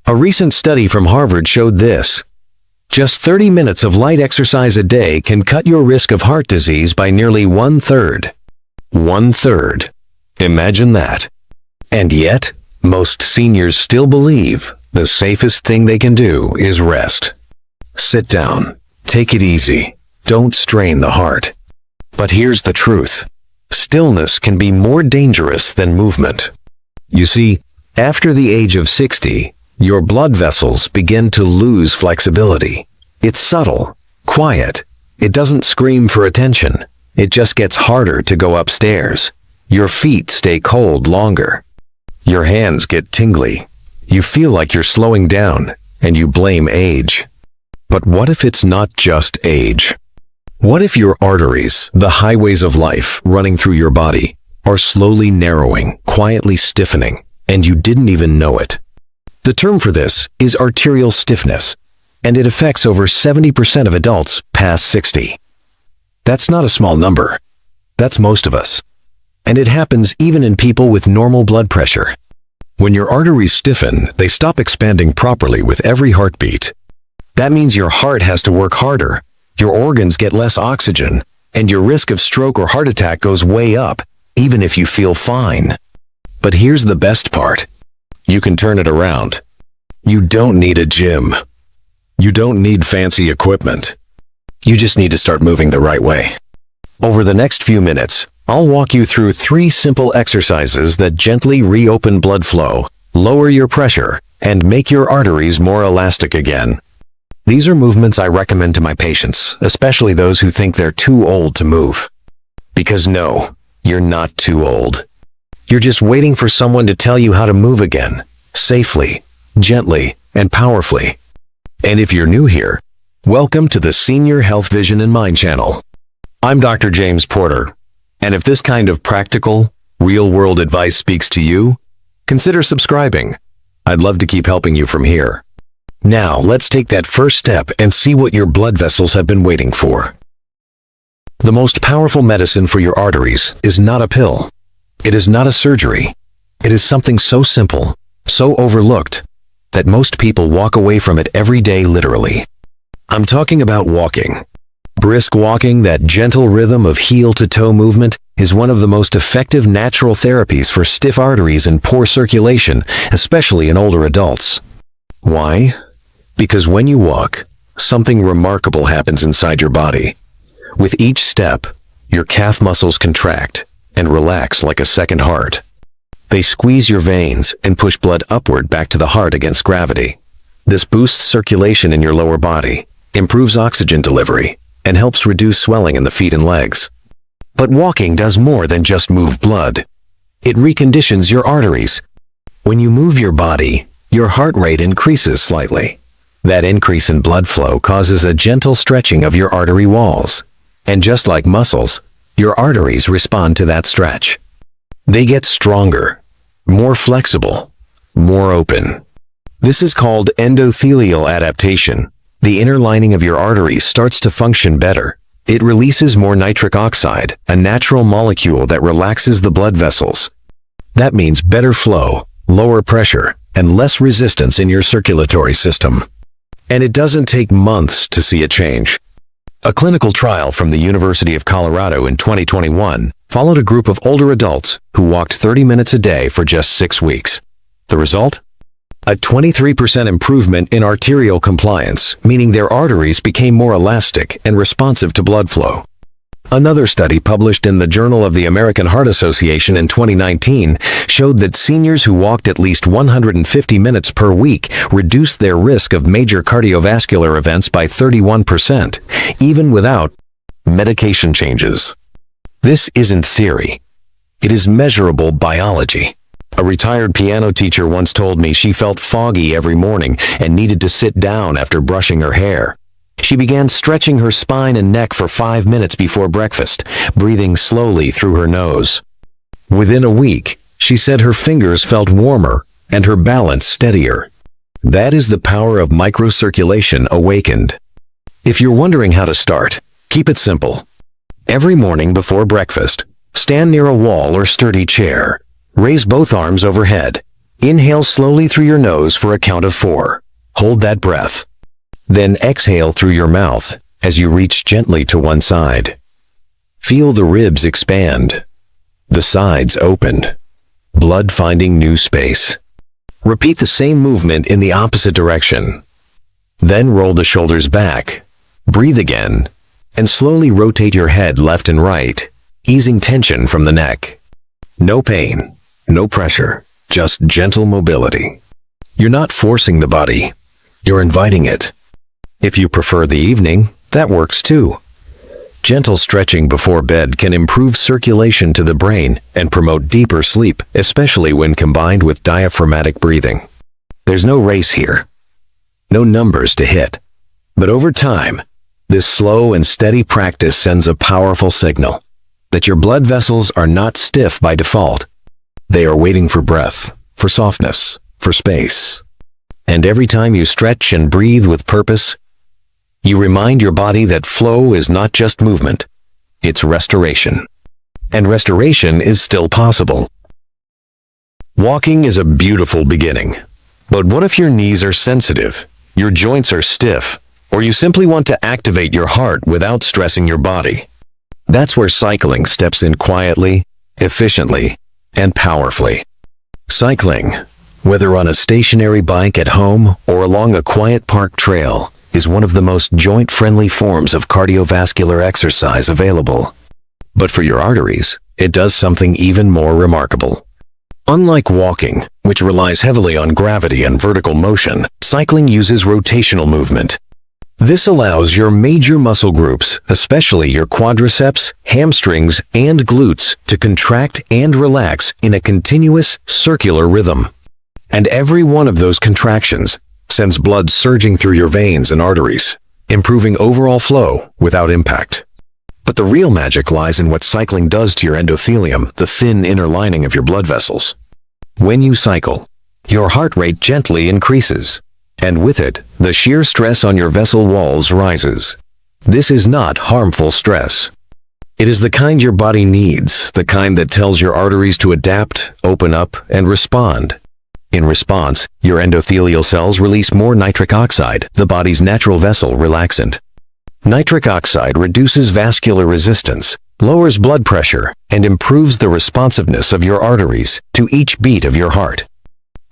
A recent study from Harvard showed this. Just 30 minutes of light exercise a day can cut your risk of heart disease by nearly 1/3. 1/3. Imagine that. And yet, most seniors still believe the safest thing they can do is rest. Sit down. Take it easy. Don't strain the heart. But here's the truth. Stillness can be more dangerous than movement. You see, after the age of 60, your blood vessels begin to lose flexibility. It's subtle, quiet. It doesn't scream for attention. It just gets harder to go upstairs. Your feet stay cold longer. Your hands get tingly. You feel like you're slowing down, and you blame age. But what if it's not just age? What if your arteries, the highways of life running through your body, are slowly narrowing, quietly stiffening, and you didn't even know it? The term for this is arterial stiffness, and it affects over 70% of adults past 60. That's not a small number. That's most of us. And it happens even in people with normal blood pressure. When your arteries stiffen, they stop expanding properly with every heartbeat. That means your heart has to work harder, your organs get less oxygen, and your risk of stroke or heart attack goes way up, even if you feel fine. But here's the best part. You can turn it around. You don't need a gym. You don't need fancy equipment. You just need to start moving the right way. Over the next few minutes, I'll walk you through 3 simple exercises that gently reopen blood flow, lower your pressure, and make your arteries more elastic again. These are movements I recommend to my patients, especially those who think they're too old to move. Because no, you're not too old. You're just waiting for someone to tell you how to move again, safely, gently, and powerfully. And if you're new here, welcome to the Senior Health Vision and Mind channel. I'm Dr. James Porter, and if this kind of practical, real-world advice speaks to you, consider subscribing. I'd love to keep helping you from here. Now, let's take that first step and see what your blood vessels have been waiting for. The most powerful medicine for your arteries is not a pill. It is not a surgery. It is something so simple, so overlooked, that most people walk away from it every day literally. I'm talking about walking. Brisk walking, that gentle rhythm of heel-to-toe movement, is one of the most effective natural therapies for stiff arteries and poor circulation, especially in older adults. Why? Because when you walk, something remarkable happens inside your body. With each step, your calf muscles contract and relax like a second heart. They squeeze your veins and push blood upward back to the heart against gravity. This boosts circulation in your lower body, improves oxygen delivery, and helps reduce swelling in the feet and legs. But walking does more than just move blood. It reconditions your arteries. When you move your body, your heart rate increases slightly. That increase in blood flow causes a gentle stretching of your artery walls. And just like muscles, your arteries respond to that stretch. They get stronger, more flexible, more open. This is called endothelial adaptation. The inner lining of your arteries starts to function better. It releases more nitric oxide, a natural molecule that relaxes the blood vessels. That means better flow, lower pressure, and less resistance in your circulatory system. And it doesn't take months to see a change. A clinical trial from the University of Colorado in 2021 followed a group of older adults who walked 30 minutes a day for just 6 weeks. The result? A 23% improvement in arterial compliance, meaning their arteries became more elastic and responsive to blood flow. Another study published in the Journal of the American Heart Association in 2019 showed that seniors who walked at least 150 minutes per week reduced their risk of major cardiovascular events by 31%, even without medication changes. This isn't theory. It is measurable biology. A retired piano teacher once told me she felt foggy every morning and needed to sit down after brushing her hair. She began stretching her spine and neck for 5 minutes before breakfast, breathing slowly through her nose. Within a week, she said her fingers felt warmer and her balance steadier. That is the power of microcirculation awakened. If you're wondering how to start, keep it simple. Every morning before breakfast, stand near a wall or sturdy chair. Raise both arms overhead. Inhale slowly through your nose for a count of 4. Hold that breath. Then exhale through your mouth as you reach gently to one side. Feel the ribs expand, the sides open, blood finding new space. Repeat the same movement in the opposite direction. Then roll the shoulders back, breathe again, and slowly rotate your head left and right, easing tension from the neck. No pain, no pressure, just gentle mobility. You're not forcing the body, you're inviting it. If you prefer the evening, that works too. Gentle stretching before bed can improve circulation to the brain and promote deeper sleep, especially when combined with diaphragmatic breathing. There's no race here, no numbers to hit. But over time, this slow and steady practice sends a powerful signal that your blood vessels are not stiff by default. They are waiting for breath, for softness, for space. And every time you stretch and breathe with purpose, you remind your body that flow is not just movement, it's restoration. And restoration is still possible. Walking is a beautiful beginning. But what if your knees are sensitive, your joints are stiff, or you simply want to activate your heart without stressing your body? That's where cycling steps in quietly, efficiently, and powerfully. Cycling, whether on a stationary bike at home or along a quiet park trail, is one of the most joint-friendly forms of cardiovascular exercise available. But for your arteries, it does something even more remarkable. Unlike walking, which relies heavily on gravity and vertical motion, cycling uses rotational movement. This allows your major muscle groups, especially your quadriceps, hamstrings, and glutes, to contract and relax in a continuous, circular rhythm. And every one of those contractions sends blood surging through your veins and arteries, improving overall flow without impact. But the real magic lies in what cycling does to your endothelium, the thin inner lining of your blood vessels. When you cycle, your heart rate gently increases, and with it, the shear stress on your vessel walls rises. This is not harmful stress. It is the kind your body needs, the kind that tells your arteries to adapt, open up, and respond. In response, your endothelial cells release more nitric oxide, the body's natural vessel relaxant. Nitric oxide reduces vascular resistance, lowers blood pressure, and improves the responsiveness of your arteries to each beat of your heart.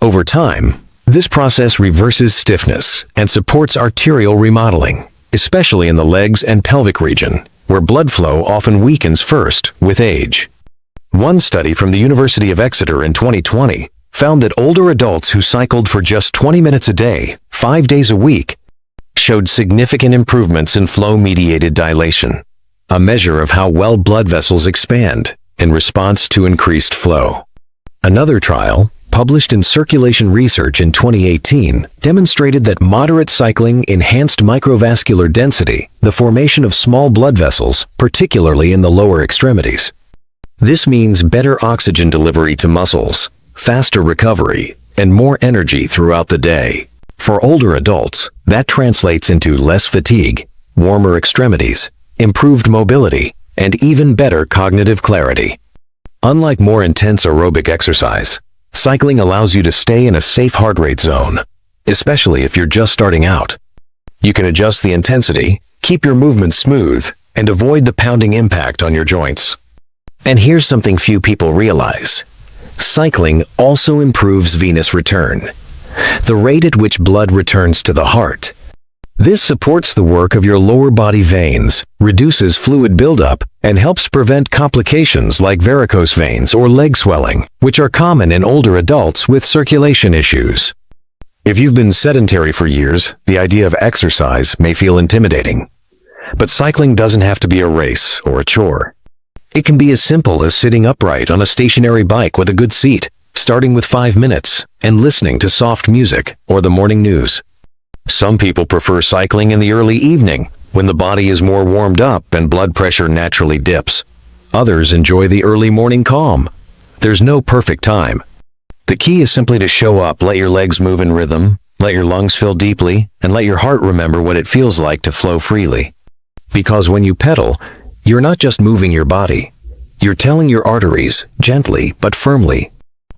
Over time, this process reverses stiffness and supports arterial remodeling, especially in the legs and pelvic region, where blood flow often weakens first with age. One study from the University of Exeter in 2020 found that older adults who cycled for just 20 minutes a day, 5 days a week, showed significant improvements in flow-mediated dilation, a measure of how well blood vessels expand in response to increased flow. Another trial, published in Circulation Research in 2018, demonstrated that moderate cycling enhanced microvascular density, the formation of small blood vessels, particularly in the lower extremities. This means better oxygen delivery to muscles, faster recovery, and more energy throughout the day. For older adults, that translates into less fatigue, warmer extremities, improved mobility, and even better cognitive clarity. Unlike more intense aerobic exercise, cycling allows you to stay in a safe heart rate zone, especially if you're just starting out. You can adjust the intensity, keep your movement smooth, and avoid the pounding impact on your joints. And here's something few people realize. Cycling also improves venous return, the rate at which blood returns to the heart. This supports the work of your lower body veins, reduces fluid buildup, and helps prevent complications like varicose veins or leg swelling, which are common in older adults with circulation issues. If you've been sedentary for years, the idea of exercise may feel intimidating. But cycling doesn't have to be a race or a chore. It can be as simple as sitting upright on a stationary bike with a good seat, starting with 5 minutes, and listening to soft music or the morning news. Some people prefer cycling in the early evening, when the body is more warmed up and blood pressure naturally dips. Others enjoy the early morning calm. There's no perfect time. The key is simply to show up, let your legs move in rhythm, let your lungs fill deeply, and let your heart remember what it feels like to flow freely. Because when you pedal, you're not just moving your body. You're telling your arteries, gently but firmly,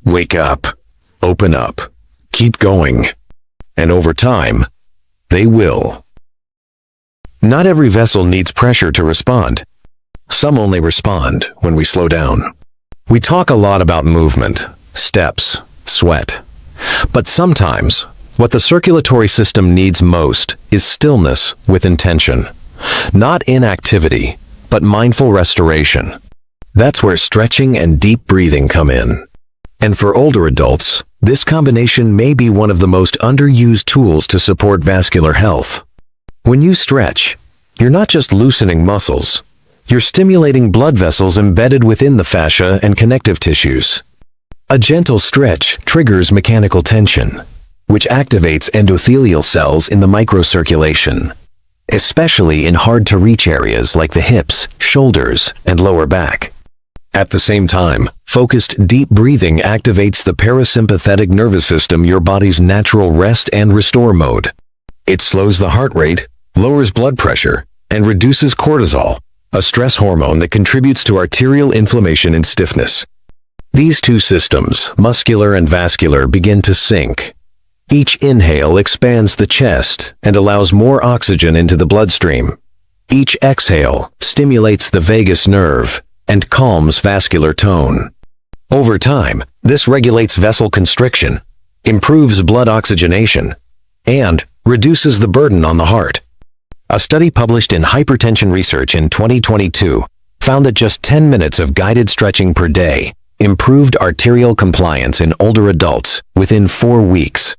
wake up. Open up. Keep going. And over time, they will. Not every vessel needs pressure to respond. Some only respond when we slow down. We talk a lot about movement, steps, sweat. But sometimes, what the circulatory system needs most is stillness with intention. Not inactivity, but mindful restoration. That's where stretching and deep breathing come in. And for older adults, this combination may be one of the most underused tools to support vascular health. When you stretch, you're not just loosening muscles, you're stimulating blood vessels embedded within the fascia and connective tissues. A gentle stretch triggers mechanical tension, which activates endothelial cells in the microcirculation, especially in hard-to-reach areas like the hips, shoulders, and lower back. At the same time, focused deep breathing activates the parasympathetic nervous system, your body's natural rest and restore mode. It slows the heart rate, lowers blood pressure, and reduces cortisol, a stress hormone that contributes to arterial inflammation and stiffness. These two systems, muscular and vascular, begin to sync. Each inhale expands the chest and allows more oxygen into the bloodstream. Each exhale stimulates the vagus nerve and calms vascular tone. Over time, this regulates vessel constriction, improves blood oxygenation, and reduces the burden on the heart. A study published in Hypertension Research in 2022 found that just 10 minutes of guided stretching per day improved arterial compliance in older adults within 4 weeks.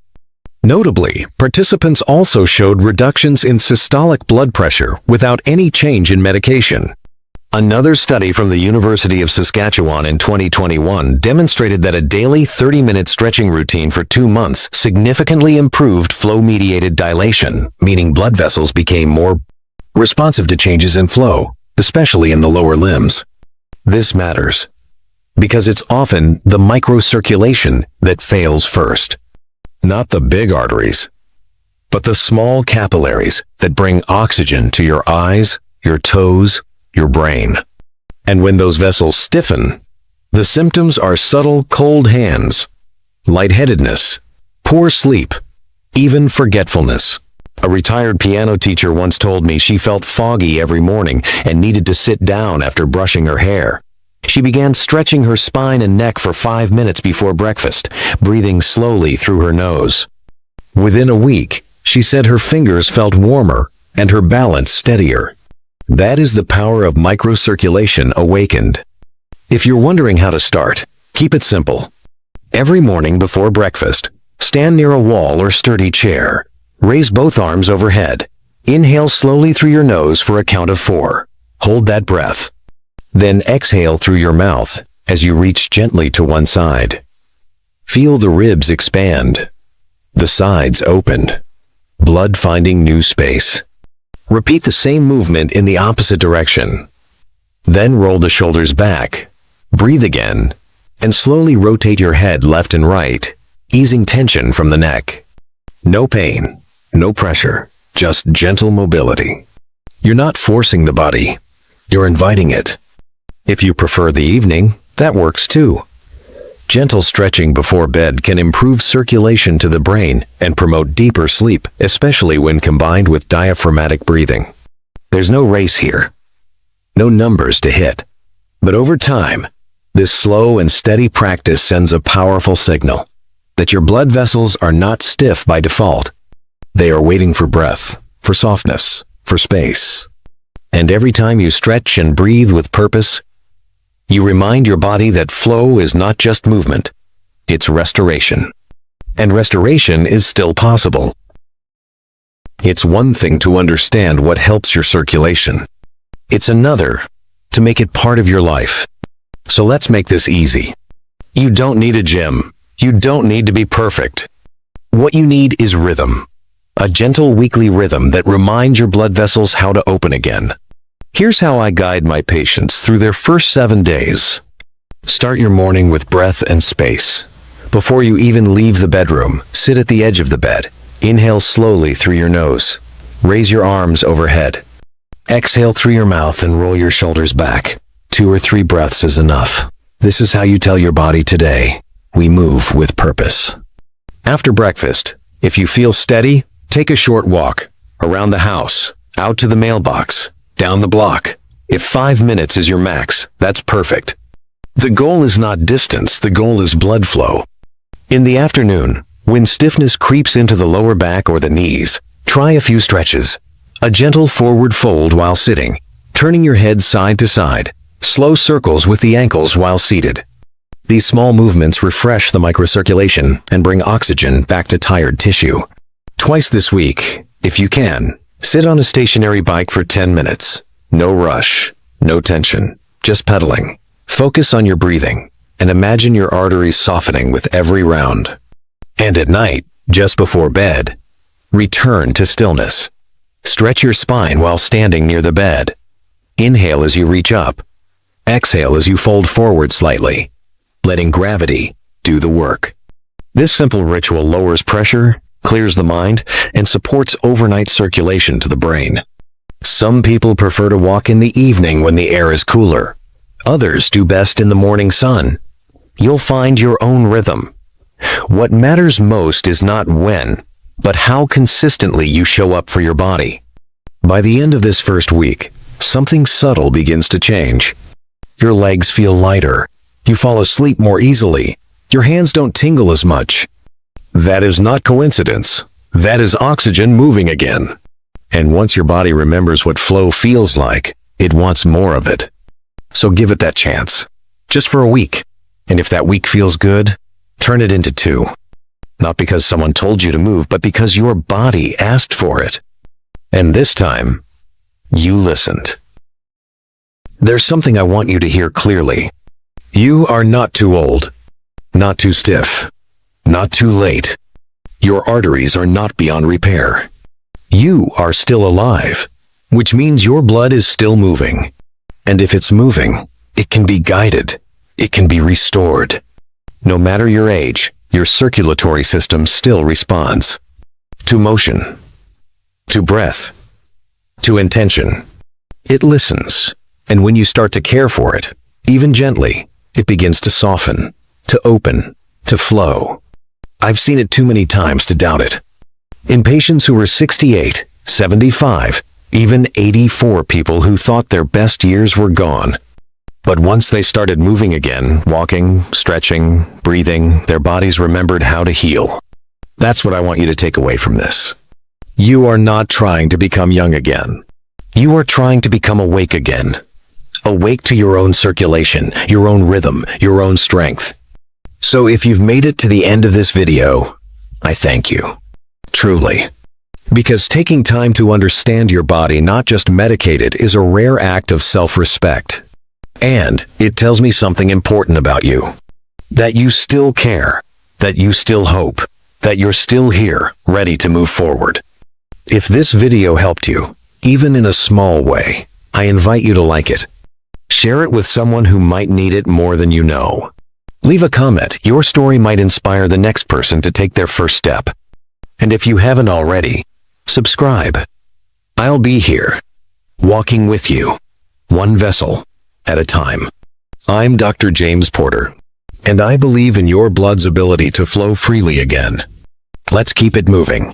Notably, participants also showed reductions in systolic blood pressure without any change in medication. Another study from the University of Saskatchewan in 2021 demonstrated that a daily 30-minute stretching routine for 2 months significantly improved flow-mediated dilation, meaning blood vessels became more responsive to changes in flow, especially in the lower limbs. This matters because it's often the microcirculation that fails first. Not the big arteries, but the small capillaries that bring oxygen to your eyes, your toes, your brain. And when those vessels stiffen, the symptoms are subtle cold hands, lightheadedness, poor sleep, even forgetfulness. A retired piano teacher once told me she felt foggy every morning and needed to sit down after brushing her hair. She began stretching her spine and neck for 5 minutes before breakfast, breathing slowly through her nose. Within a week, she said her fingers felt warmer and her balance steadier. That is the power of microcirculation awakened. If you're wondering how to start, keep it simple. Every morning before breakfast, stand near a wall or sturdy chair. Raise both arms overhead. Inhale slowly through your nose for a count of 4. Hold that breath. Then exhale through your mouth as you reach gently to one side. Feel the ribs expand, the sides open, blood finding new space. Repeat the same movement in the opposite direction. Then roll the shoulders back, breathe again, and slowly rotate your head left and right, easing tension from the neck. No pain, no pressure, just gentle mobility. You're not forcing the body, you're inviting it. If you prefer the evening, that works too. Gentle stretching before bed can improve circulation to the brain and promote deeper sleep, especially when combined with diaphragmatic breathing. There's no race here, no numbers to hit. But over time, this slow and steady practice sends a powerful signal that your blood vessels are not stiff by default. They are waiting for breath, for softness, for space. And every time you stretch and breathe with purpose, you remind your body that flow is not just movement, it's restoration. And restoration is still possible. It's one thing to understand what helps your circulation. It's another to make it part of your life. So let's make this easy. You don't need a gym. You don't need to be perfect. What you need is rhythm. A gentle weekly rhythm that reminds your blood vessels how to open again. Here's how I guide my patients through their first 7 days. Start your morning with breath and space. Before you even leave the bedroom, sit at the edge of the bed. Inhale slowly through your nose. Raise your arms overhead. Exhale through your mouth and roll your shoulders back. 2 or 3 breaths is enough. This is how you tell your body today, we move with purpose. After breakfast, if you feel steady, take a short walk, around the house, out to the mailbox, down the block. If 5 minutes is your max, that's perfect. The goal is not distance, the goal is blood flow. In the afternoon, when stiffness creeps into the lower back or the knees, try a few stretches. A gentle forward fold while sitting, turning your head side to side, slow circles with the ankles while seated. These small movements refresh the microcirculation and bring oxygen back to tired tissue. Twice this week, if you can, sit on a stationary bike for 10 minutes. No rush, no tension, just pedaling. Focus on your breathing and imagine your arteries softening with every round. And at night, just before bed, return to stillness. Stretch your spine while standing near the bed. Inhale as you reach up. Exhale as you fold forward slightly, letting gravity do the work. This simple ritual lowers pressure, clears the mind, and supports overnight circulation to the brain. Some people prefer to walk in the evening when the air is cooler. Others do best in the morning sun. You'll find your own rhythm. What matters most is not when, but how consistently you show up for your body. By the end of this first week, something subtle begins to change. Your legs feel lighter. You fall asleep more easily. Your hands don't tingle as much. That is not coincidence. That is oxygen moving again. And once your body remembers what flow feels like, it wants more of it. So give it that chance. Just for a week. And if that week feels good, turn it into 2. Not because someone told you to move, but because your body asked for it. And this time, you listened. There's something I want you to hear clearly. You are not too old, not too stiff, not too late. Your arteries are not beyond repair. You are still alive, which means your blood is still moving. And if it's moving, it can be guided. It can be restored. No matter your age, your circulatory system still responds. To motion, to breath, to intention. It listens, and when you start to care for it, even gently, it begins to soften, to open, to flow. I've seen it too many times to doubt it. In patients who were 68, 75, even 84 people who thought their best years were gone. But once they started moving again, walking, stretching, breathing, their bodies remembered how to heal. That's what I want you to take away from this. You are not trying to become young again. You are trying to become awake again. Awake to your own circulation, your own rhythm, your own strength. So if you've made it to the end of this video, I thank you. Truly. Because taking time to understand your body, not just medicate it, is a rare act of self-respect. And it tells me something important about you. That you still care. That you still hope. That you're still here, ready to move forward. If this video helped you, even in a small way, I invite you to like it. Share it with someone who might need it more than you know. Leave a comment. Your story might inspire the next person to take their first step. And if you haven't already, subscribe. I'll be here, walking with you, one vessel at a time. I'm Dr. James Porter, and I believe in your blood's ability to flow freely again. Let's keep it moving.